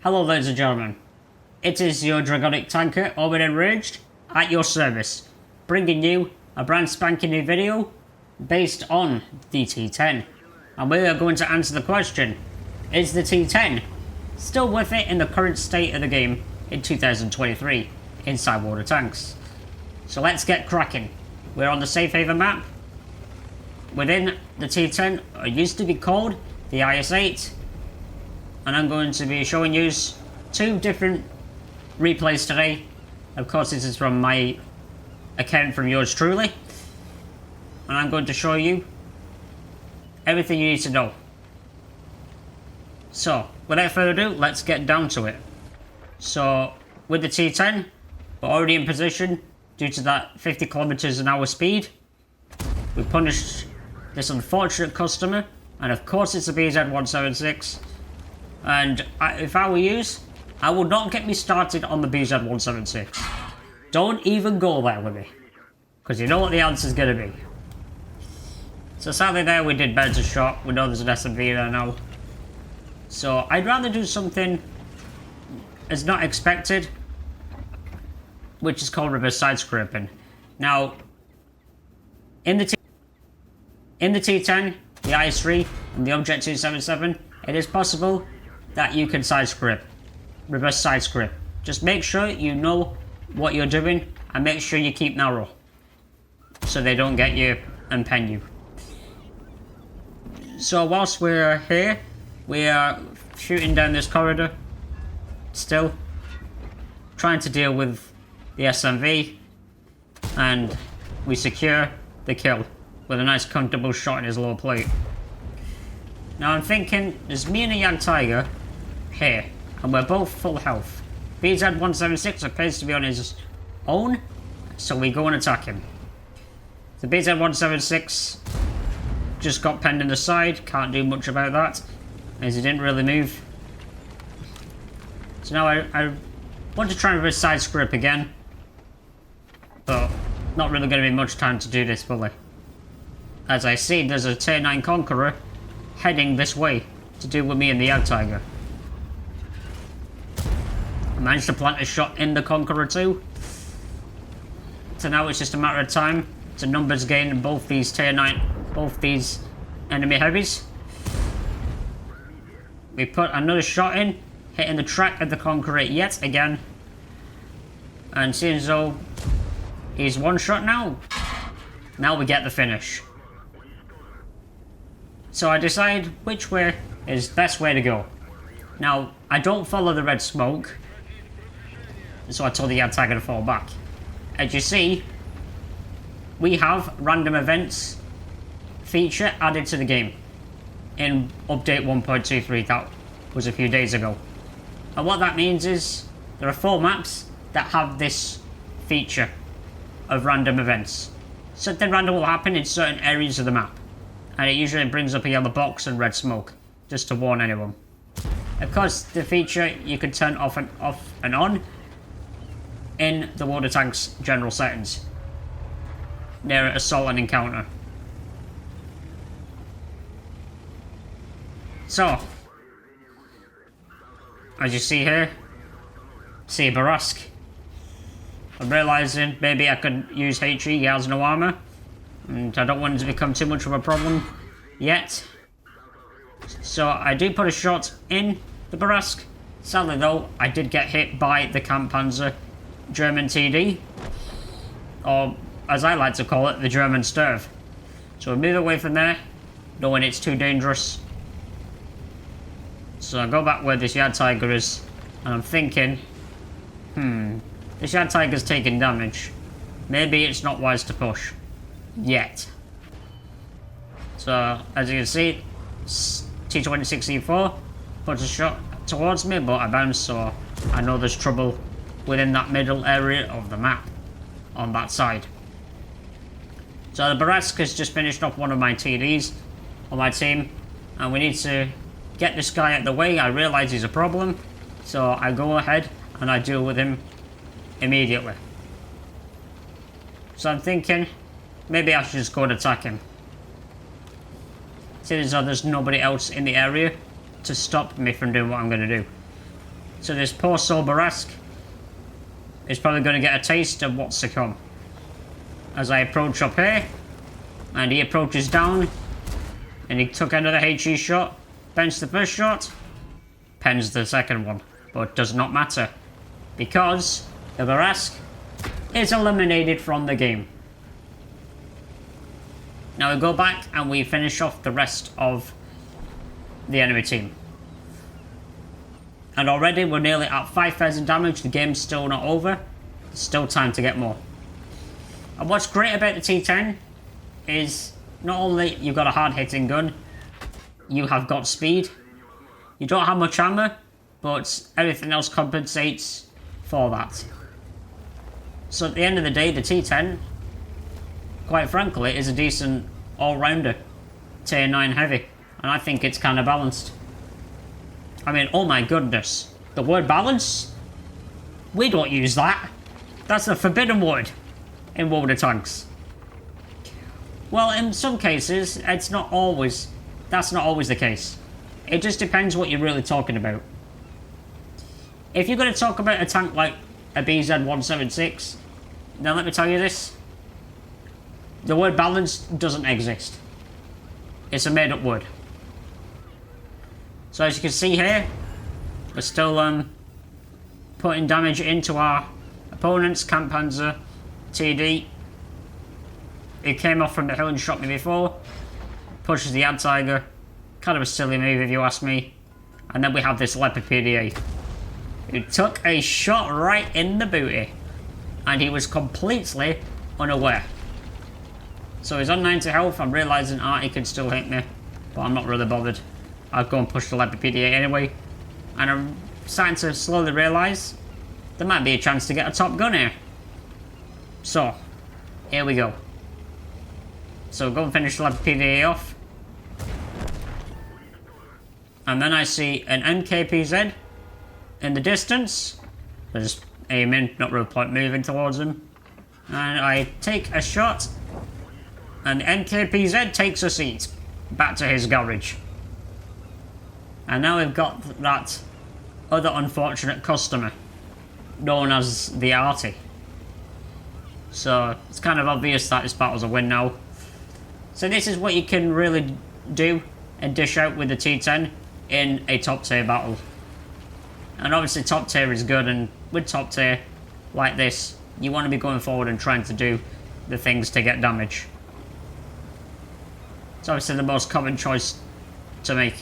Hello ladies and gentlemen, it is your Dragonic Tanker, Orbit Enraged, at your service, bringing you a brand spanking new video based on the T10. And we are going to answer the question, is the T10 still worth it in the current state of the game in 2023 inside water tanks? So let's get cracking. We're on the Safe Haven map. Within the T10, it used to be called the IS-8. And I'm going to be showing you two different replays today. Of course, this is from my account from yours truly. And I'm going to show you everything you need to know. So, without further ado, let's get down to it. So, with the T10, we're already in position due to that 50 kilometers an hour speed. We punished this unfortunate customer, and of course it's a BZ-176. And if I were you, I would not get me started on the BZ-176. Don't even go there with me, because you know what the answer is going to be. So sadly there we did better shot. We know there's an SMV there now. So I'd rather do something as not expected, which is called reverse side scraping. Now, in the T10, the IS-3, and the Object 277, it is possible that you can side scrape, reverse side scrape. Just make sure you know what you're doing and make sure you keep narrow so they don't get you and pen you. So whilst we're here, we are shooting down this corridor, still trying to deal with the SMV, and we secure the kill with a nice comfortable shot in his lower plate. Now I'm thinking, there's me and a Young Tiger here, and we're both full health. BZ-176 appears to be on his own, so we go and attack him. The BZ-176 just got penned in the side, can't do much about that, as he didn't really move. So now I want to try and reverse side scrape again, but not really going to be much time to do this fully. As I see, there's a T10 Conqueror heading this way to deal with me and the Young Tiger. I managed to plant a shot in the Conqueror too. So now it's just a matter of time. It's a numbers game in both these both these enemy heavies. We put another shot in, hitting the track of the Conqueror yet again. And seeing as though he's one shot now we get the finish. So I decide which way is the best way to go. Now, I don't follow the red smoke, so I told the Young Tiger to fall back. As you see, we have random events feature added to the game in update 1.23, that was a few days ago. And what that means is there are 4 maps that have this feature of random events. Something random will happen in certain areas of the map, and it usually brings up a yellow box and red smoke, just to warn anyone. Of course, the feature you can turn off and on in the water tank's general settings near assault and encounter. So, as you see here, see a Barask. I'm realising maybe I could use HE, he has no armour, and I don't want it to become too much of a problem yet. So I do put a shot in the Barask. Sadly though, I did get hit by the Kampfpanzer German TD, or as I like to call it, the German Sturv. So I move away from there, knowing it's too dangerous. So I go back where this Young Tiger is, and I'm thinking, this Young Tiger's taking damage. Maybe it's not wise to push. Yet. So, as you can see, T26E4 puts a shot towards me, but I bounce, so I know there's trouble within that middle area of the map, on that side. So the Barask has just finished off one of my TDs on my team, and we need to get this guy out of the way. I realise he's a problem, so I go ahead and I deal with him immediately. So I'm thinking, maybe I should just go and attack him. Seeing as though there's nobody else in the area to stop me from doing what I'm going to do. So this poor soul Barask is probably going to get a taste of what's to come. As I approach up here, and he approaches down, and he took another HE shot, benched the first shot, pens the second one, but does not matter, because the Barask is eliminated from the game. Now we go back and we finish off the rest of the enemy team. And already we're nearly at 5,000 damage, the game's still not over, there's still time to get more. And what's great about the T10 is not only you've got a hard hitting gun, you have got speed, you don't have much armor, but everything else compensates for that. So at the end of the day, the T10, quite frankly, is a decent all-rounder, tier 9 heavy, and I think it's kind of balanced. I mean, oh my goodness, the word balance? We don't use that. That's a forbidden word in World of Tanks. Well, in some cases, that's not always the case. It just depends what you're really talking about. If you're going to talk about a tank like a BZ-176, then let me tell you this. The word balance doesn't exist. It's a made-up word. So as you can see here, we're still putting damage into our opponent's Kampfpanzer TD. It came off from the hill and shot me before. Pushes the Ad Tiger. Kind of a silly move if you ask me. And then we have this Leopard PDA, who took a shot right in the booty. And he was completely unaware. So he's on 90 health. I'm realising Artie can still hit me, but I'm not really bothered. I'll go and push the Leopard PDA anyway. And I'm starting to slowly realise there might be a chance to get a top gun here. So, here we go. So we'll go and finish the Leopard PDA off. And then I see an MKPZ in the distance. I just aim in, not really point moving towards him. And I take a shot. And the MKPZ takes a seat back to his garage. And now we've got that other unfortunate customer known as the Artie. So it's kind of obvious that this battle's a win now. So this is what you can really do and dish out with the T10 in a top tier battle. And obviously top tier is good, and with top tier like this, you want to be going forward and trying to do the things to get damage. It's obviously the most common choice to make.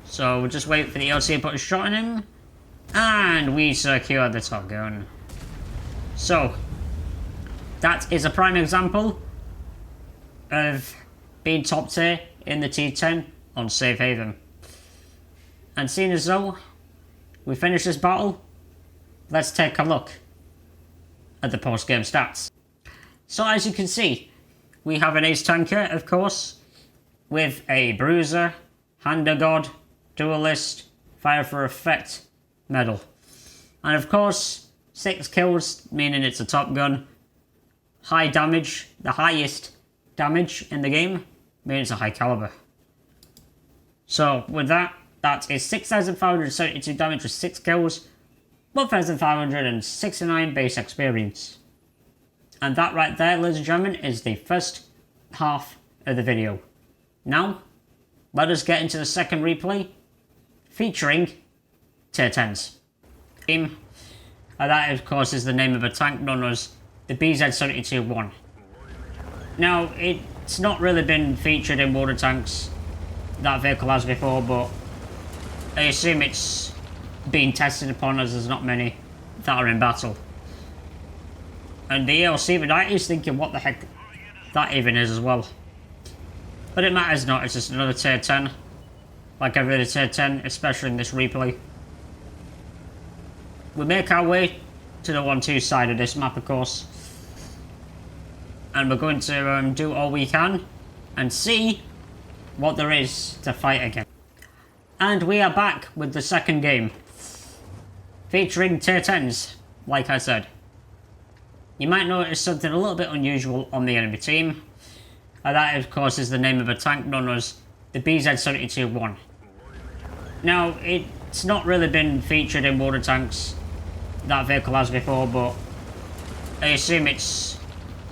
So we'll just wait for the LC to put a shot in him. And we secure the top gun. So, that is a prime example of being top tier in the T10 on Safe Haven. And seeing as though we finished this battle, let's take a look at the post-game stats. So as you can see, we have an ace tanker, of course, with a bruiser, hander god, duelist, fire for effect medal. And of course, 6 kills, meaning it's a top gun. High damage, the highest damage in the game, meaning it's a high caliber. So with that, that is 6,572 damage with 6 kills, 1,569 base experience. And that right there, ladies and gentlemen, is the first half of the video. Now, let us get into the second replay, featuring tier 10s. And that, of course, is the name of a tank known as the BZ-72-1. Now, it's not really been featured in World of Tanks, that vehicle has before, but I assume it's being tested upon as there's not many that are in battle. And the ELC Vidite is thinking what the heck that even is as well. But it matters not, it's just another tier 10. Like every other tier 10, especially in this replay. We make our way to the 1-2 side of this map, of course. And we're going to do all we can and see what there is to fight again. And we are back with the second game, featuring tier 10s, like I said. You might notice something a little bit unusual on the enemy team. And that, of course, is the name of a tank known as the BZ-72-1. Now, it It's not really been featured in water tanks. That vehicle has before, but I assume it's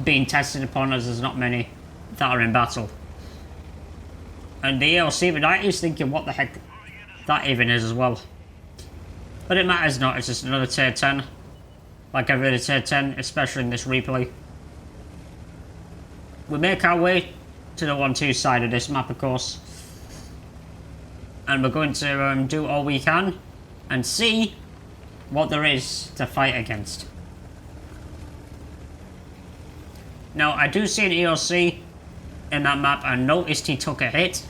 being tested upon as there's not many that are in battle. And the ELC Ignite is thinking what the heck that even is as well. But it matters not, it's just another tier 10. Like every other tier 10, especially in this replay. We make our way to the 1-2 side of this map, of course. And we're going to do all we can and see what there is to fight against. Now, I do see an ELC in that map and noticed he took a hit.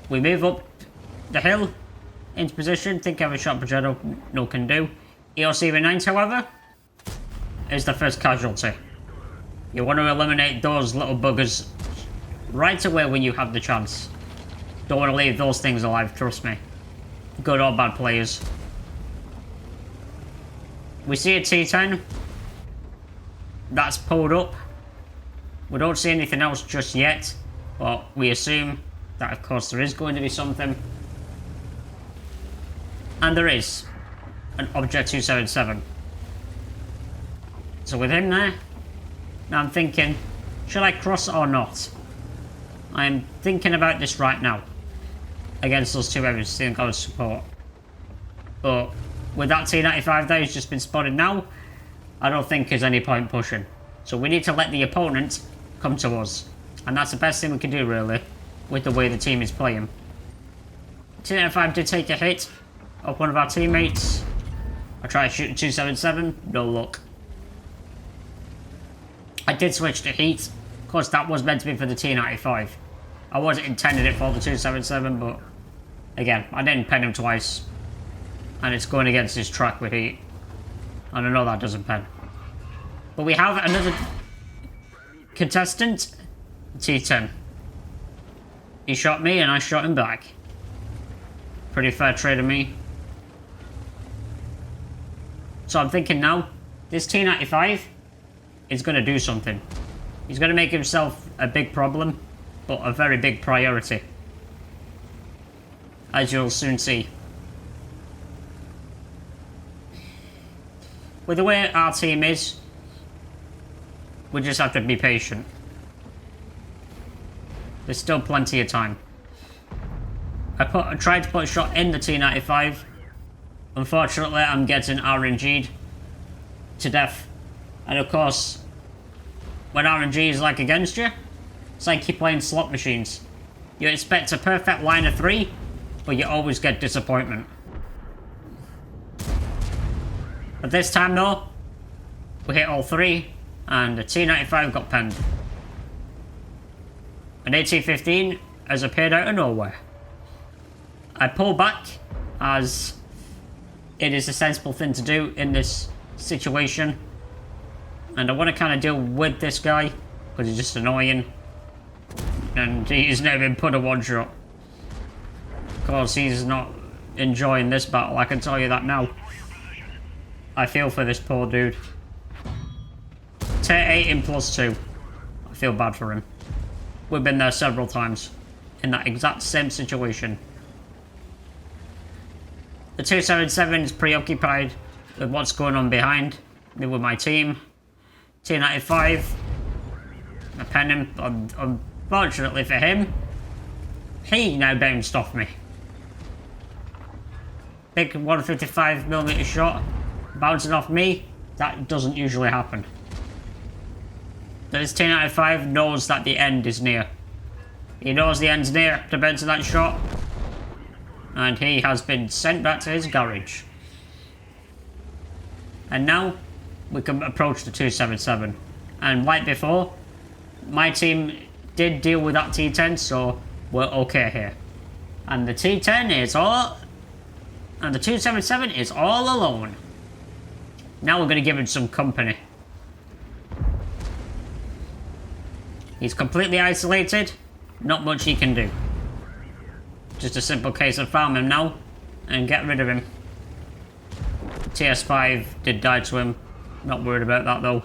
We move up the hill into position, think I have a shot Progetto, no can do. ELC V9, however, is the first casualty. You want to eliminate those little buggers right away when you have the chance. Don't want to leave those things alive, trust me. Good or bad players. We see a T10 that's pulled up. We don't see anything else just yet, but we assume that of course there is going to be something. And there is an Object 277. So with him there, now I'm thinking, should I cross or not? I'm thinking about this right now. Against those two areas, seeing God support. But with that T95 there who's just been spotted now, I don't think there's any point pushing. So we need to let the opponent come to us. And that's the best thing we can do really, with the way the team is playing. T95 did take a hit of one of our teammates. I tried shooting 277, no luck. I did switch to heat. Of course that was meant to be for the T95. I wasn't intended it for the 277, but again, I didn't pen him twice. And it's going against his track with heat. And I know that doesn't pen. But we have another contestant, T10. He shot me and I shot him back. Pretty fair trade of me. So I'm thinking now, this T95 is going to do something. He's going to make himself a big problem, but a very big priority. As you'll soon see. With the way our team is, we just have to be patient. There's still plenty of time. I tried to put a shot in the T95. Unfortunately, I'm getting RNG'd to death. And of course, when RNG is like against you, it's like you're playing slot machines. You expect a perfect line of 3, but you always get disappointment. But this time though, we hit all 3, and the T95 got penned. An AT-15 has appeared out of nowhere. I pull back, as it is a sensible thing to do in this situation. And I want to kind of deal with this guy, because he's just annoying. And he's never been put a one-shot. Of course, he's not enjoying this battle, I can tell you that now. I feel for this poor dude. Tier 8 in +2. I feel bad for him. We've been there several times, in that exact same situation. The 277 is preoccupied with what's going on behind me with my team. T95, I pen him. Unfortunately for him, he now bounced off me. Big 155mm shot bouncing off me, that doesn't usually happen. This T95 knows that the end is near. He knows the end's near to bounce that shot. And he has been sent back to his garage. And now, we can approach the 277. And like before, my team did deal with that T10, so we're okay here. And the T10 is all... And the 277 is all alone. Now we're going to give him some company. He's completely isolated. Not much he can do. Just a simple case of farm him now and get rid of him. TS5 did die to him. Not worried about that though.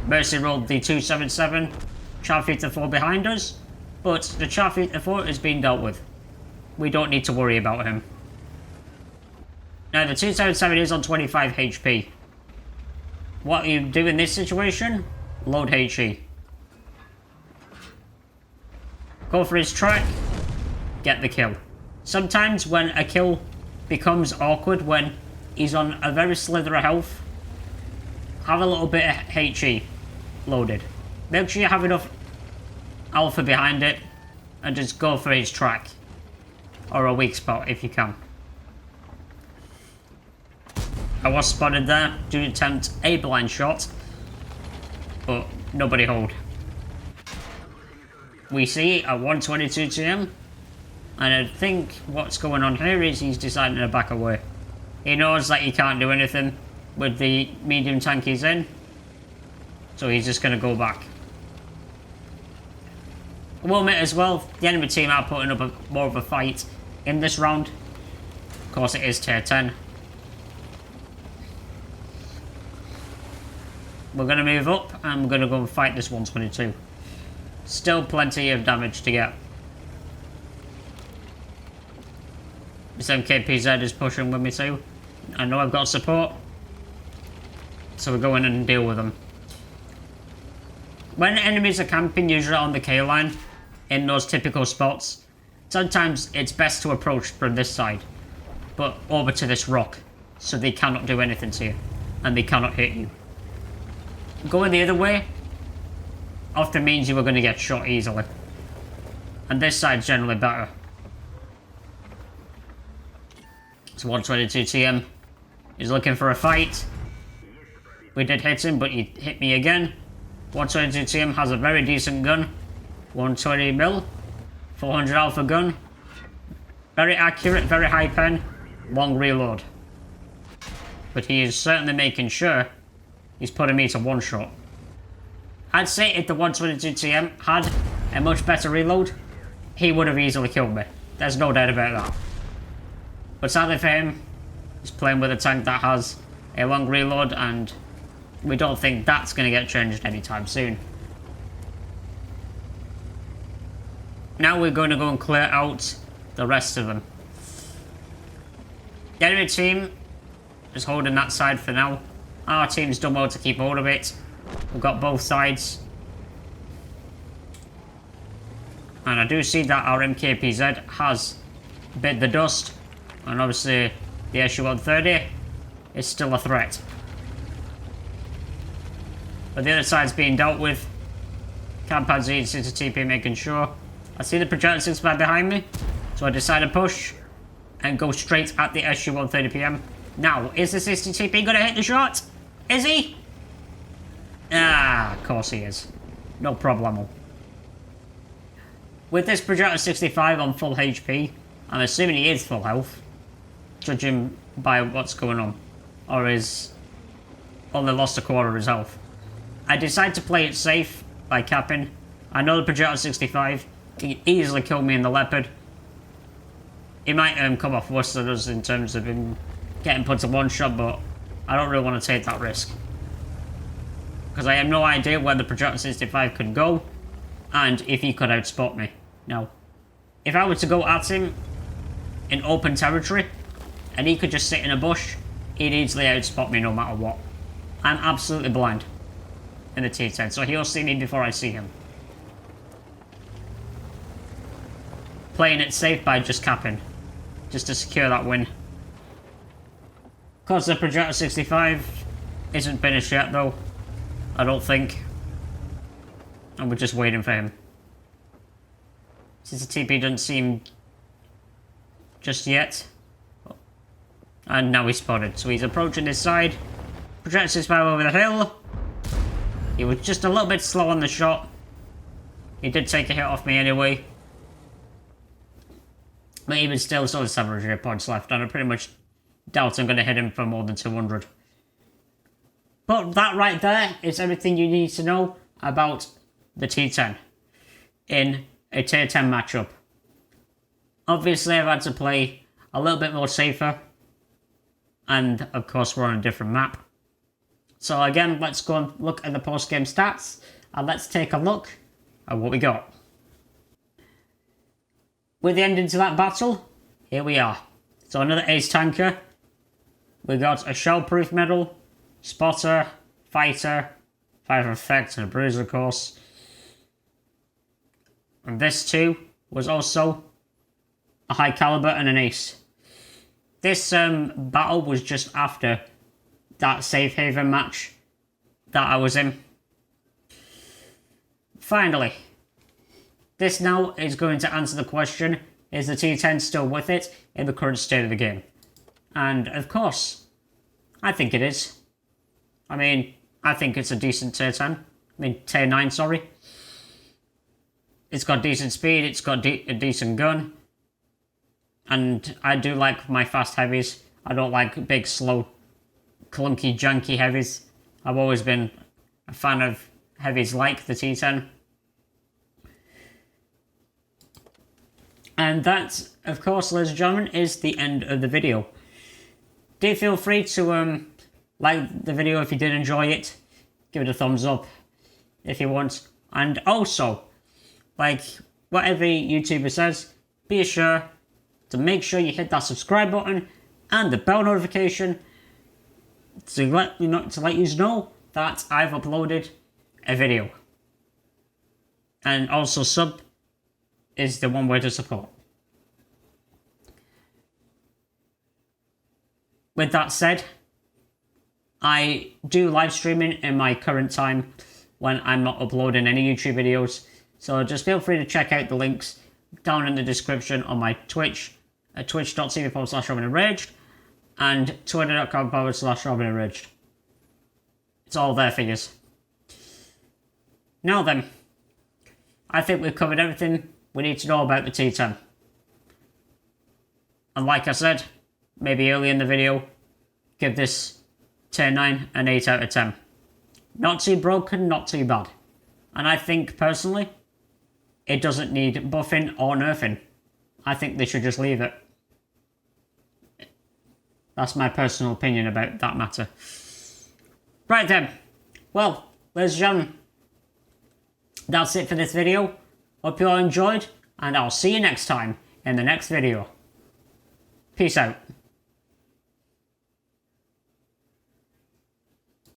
Mercy rolled the 277. Charfeater 4 behind us. But the Charfeater 4 is being dealt with. We don't need to worry about him. Now the 277 is on 25 HP. What you do in this situation? Load HE. Go for his track. Get the kill. Sometimes when a kill becomes awkward when he's on a very slither of health, have a little bit of HE loaded. Make sure you have enough alpha behind it and just go for his track. Or a weak spot if you can. I was spotted there. Do attempt a blind shot, but nobody hold. We see a 122 TM, and I think what's going on here is he's deciding to back away. He knows that he can't do anything with the medium tank he's in, so he's just going to go back. I will admit as well, the enemy team are putting up more of a fight in this round. Of course it is tier 10. We're going to move up and we're going to go and fight this 122. Still plenty of damage to get. This MKPZ is pushing with me too. I know I've got support. So we're going in and deal with them. When enemies are camping, usually on the K line, in those typical spots, sometimes it's best to approach from this side, but over to this rock, so they cannot do anything to you, and they cannot hit you. Going the other way often means you are going to get shot easily. And this side's generally better. It's 122 TM. He's looking for a fight. We did hit him, but he hit me again. 122 TM has a very decent gun. 120 mil. 400 alpha gun. Very accurate, very high pen. Long reload. But he is certainly making sure he's putting me to one shot. I'd say if the 122 TM had a much better reload, he would have easily killed me. There's no doubt about that. But sadly for him, he's playing with a tank that has a long reload, and we don't think that's going to get changed anytime soon. Now we're going to go and clear out the rest of them. The enemy team is holding that side for now. Our team's done well to keep hold of it. We've got both sides. And I do see that our MKPZ has bit the dust. And obviously the SU-130 is still a threat. But the other side's being dealt with. Campad Z to TP making sure. I see the projectile 65 behind me. So I decide to push and go straight at the SU-130 PM. Now, is the 60 TP going to hit the shot? Is he? Ah, of course he is. No problemo. With this projectile 65 on full HP, I'm assuming he is full health, judging by what's going on. Or is only lost a quarter of his health. I decide to play it safe by capping. I know the projectile 65 can easily kill me in the Leopard. He might come off worse than us in terms of him getting put to one shot, but I don't really want to take that risk. Because I have no idea where the projectile 65 could go, and if he could outspot me. Now, if I were to go at him in open territory, and he could just sit in a bush, he'd easily outspot me no matter what. I'm absolutely blind in the T10, so he'll see me before I see him. Playing it safe by just capping, just to secure that win. Of course, the projectile 65 isn't finished yet, though. I don't think. And we're just waiting for him. Since the TP doesn't seem just yet. And now he's spotted. So he's approaching this side. Projectile 65 over the hill. He was just a little bit slow on the shot. He did take a hit off me anyway. But even still, still 700 points left. And I pretty much doubt I'm going to hit him for more than 200. But that right there is everything you need to know about the T10 in a tier 10 matchup. Obviously, I've had to play a little bit more safer, and of course, we're on a different map. So, again, let's go and look at the post game stats, and let's take a look at what we got. With the ending to that battle, here we are. So, another ace tanker. We got a shell-proof medal, spotter, fighter, fire effect, and a bruiser, of course. And this too was also a high caliber and an ace. This battle was just after that safe haven match that I was in. Finally, this now is going to answer the question, is the T10 still worth it in the current state of the game? And of course, I think it is. I mean, I think it's a decent tier 10. I mean, tier 9, sorry. It's got decent speed, it's got a decent gun. And I do like my fast heavies. I don't like big, slow, clunky, junky heavies. I've always been a fan of heavies like the T10. And that, of course, ladies and gentlemen, is the end of the video. Do feel free to like the video if you did enjoy it. Give it a thumbs up if you want. And also, like whatever YouTuber says, be sure to make sure you hit that subscribe button and the bell notification to let you know that I've uploaded a video. And also sub is the one way to support. With that said, I do live streaming in my current time when I'm not uploading any YouTube videos, so just feel free to check out the links down in the description on my Twitch at twitch.tv/RobinEnraged and twitter.com/RobinEnraged. It's all there for you. Now then, I think we've covered everything we need to know about the T10. And like I said, maybe early in the video, give this tier 9 an 8 out of 10. Not too broken, not too bad. And I think, personally, it doesn't need buffing or nerfing. I think they should just leave it. That's my personal opinion about that matter. Right then. Well, ladies and gentlemen, that's it for this video. Hope you all enjoyed, and I'll see you next time in the next video. Peace out.